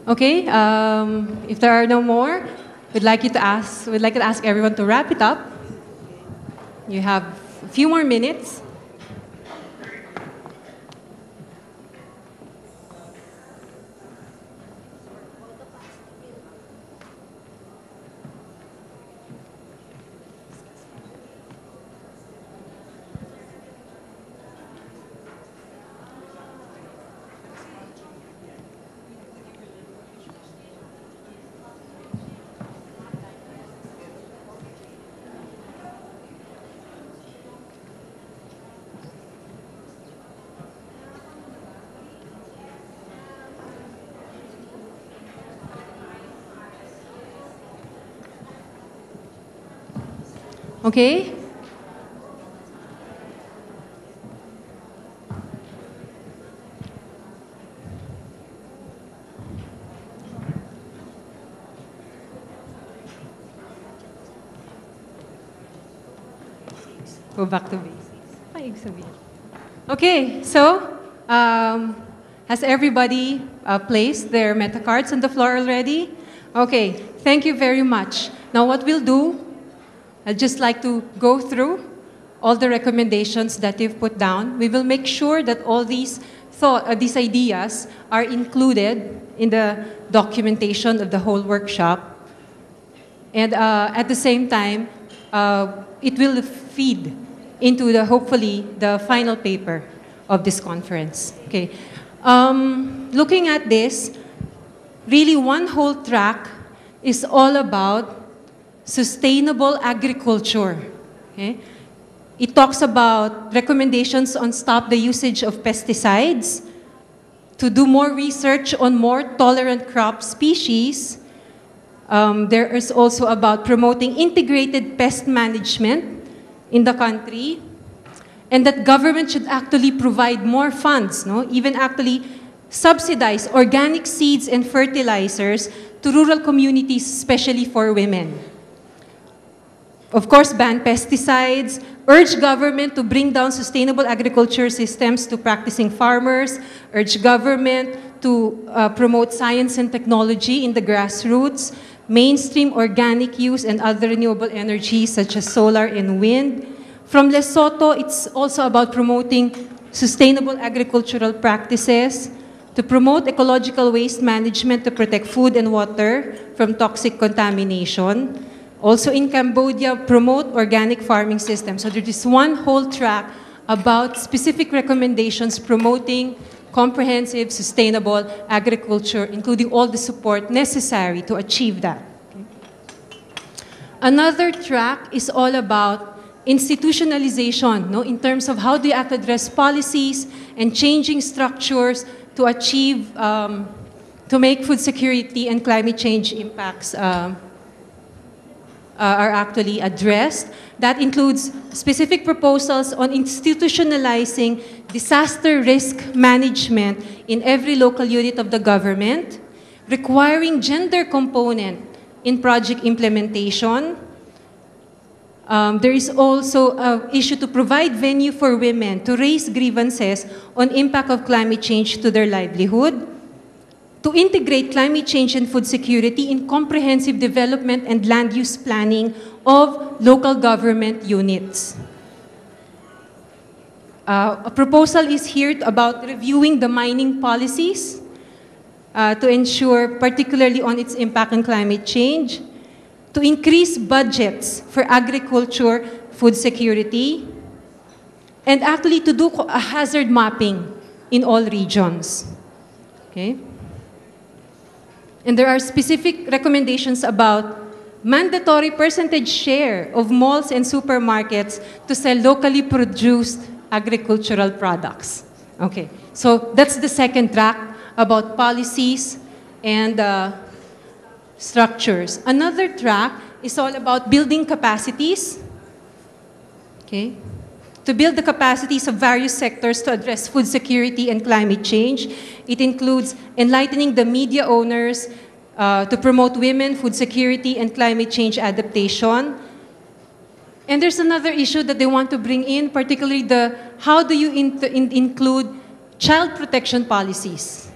Okay, if there are no more, we'd like to ask everyone to wrap it up. You have a few more minutes. Okay? Go back to basics. Okay, so has everybody placed their meta cards on the floor already? Okay, thank you very much. Now what we'll do, I'd just like to go through all the recommendations that you've put down. We will make sure that all these these ideas are included in the documentation of the whole workshop. And at the same time, it will feed into hopefully the final paper of this conference. Okay. Looking at this, really one whole track is all about sustainable agriculture. Okay? It talks about recommendations on stop the usage of pesticides, to do more research on more tolerant crop species. There is also about promoting integrated pest management in the country, and that government should actually provide more funds, even actually subsidize organic seeds and fertilizers to rural communities, especially for women. Of course, ban pesticides, urge government to bring down sustainable agriculture systems to practicing farmers, urge government to promote science and technology in the grassroots, mainstream organic use and other renewable energies such as solar and wind. From Lesotho, it's also about promoting sustainable agricultural practices, to promote ecological waste management to protect food and water from toxic contamination. Also in Cambodia, promote organic farming systems. So there is one whole track about specific recommendations promoting comprehensive, sustainable agriculture, including all the support necessary to achieve that. Okay. Another track is all about institutionalization, in terms of how do you address policies and changing structures to achieve, to make food security and climate change impacts are actually addressed. That includes specific proposals on institutionalizing disaster risk management in every local unit of the government, requiring gender component in project implementation. There is also an issue to provide venue for women to raise grievances on impact of climate change to their livelihood, to integrate climate change and food security in comprehensive development and land use planning of local government units. A proposal is here about reviewing the mining policies to ensure, particularly on its impact on climate change, to increase budgets for agriculture, food security, and actually to do a hazard mapping in all regions. Okay? And there are specific recommendations about mandatory percentage share of malls and supermarkets to sell locally produced agricultural products. Okay, so that's the second track about policies and structures. Another track is all about building capacities. Okay, to build the capacities of various sectors to address food security and climate change. It includes enlightening the media owners to promote women, food security, and climate change adaptation. And there's another issue that they want to bring in, particularly how do you include child protection policies?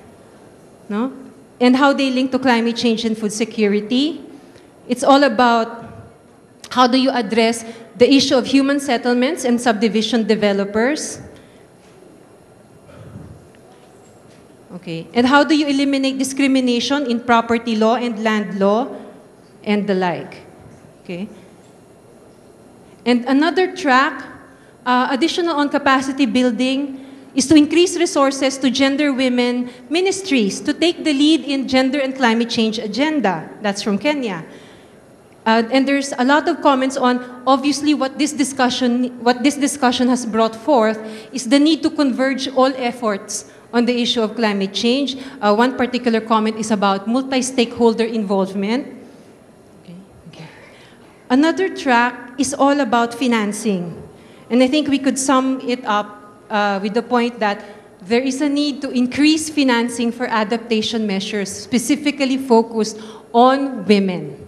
No? and how they link to climate change and food security. It's all about how do you address the issue of human settlements and subdivision developers. Okay, and how do you eliminate discrimination in property law and land law and the like. Okay. And another track, additional on capacity building, is to increase resources to gender women ministries to take the lead in gender and climate change agenda. That's from Kenya. And there's a lot of comments on, obviously, what this discussion has brought forth is the need to converge all efforts on the issue of climate change. One particular comment is about multi-stakeholder involvement. Okay. Another track is all about financing. And I think we could sum it up with the point that there is a need to increase financing for adaptation measures specifically focused on women.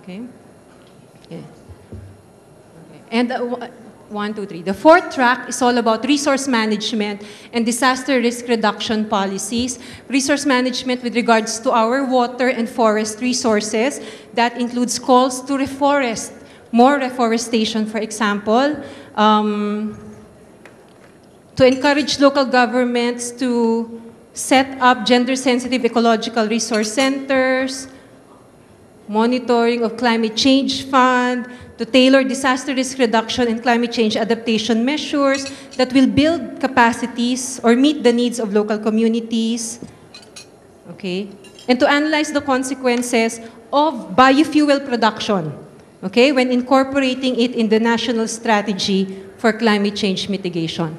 Okay. Okay. And 1, 2, 3. The fourth track is all about resource management and disaster risk reduction policies. Resource management with regards to our water and forest resources. That includes calls to reforest, more reforestation, for example. To encourage local governments to set up gender-sensitive ecological resource centers, monitoring of climate change fund, to tailor disaster risk reduction and climate change adaptation measures that will build capacities or meet the needs of local communities. Okay? And to analyze the consequences of biofuel production, okay, when incorporating it in the national strategy for climate change mitigation.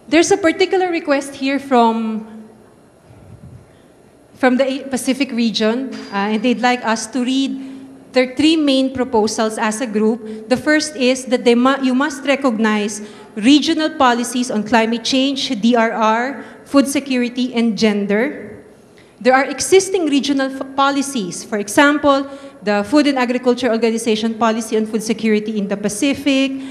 There's a particular request here from the Pacific region, and they'd like us to read their 3 main proposals as a group. The first is that you must recognize regional policies on climate change, DRR, food security, and gender. There are existing regional policies. For example, the Food and Agriculture Organization Policy on Food Security in the Pacific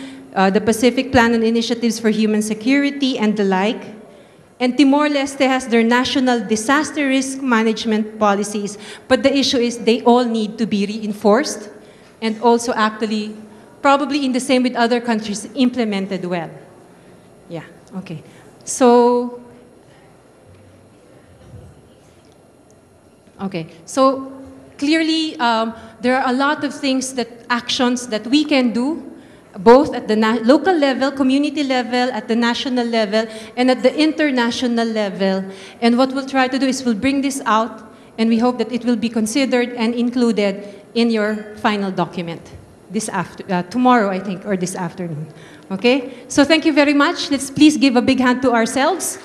Plan on Initiatives for Human Security, and the like. And Timor-Leste has their national disaster risk management policies, but the issue is they all need to be reinforced and also actually, probably in the same with other countries, implemented well. Yeah, okay. So, clearly there are a lot of things actions that we can do both at the local level, community level, at the national level, and at the international level. And what we'll try to do is we'll bring this out, and we hope that it will be considered and included in your final document tomorrow, I think, or this afternoon. Okay? So thank you very much. Let's please give a big hand to ourselves.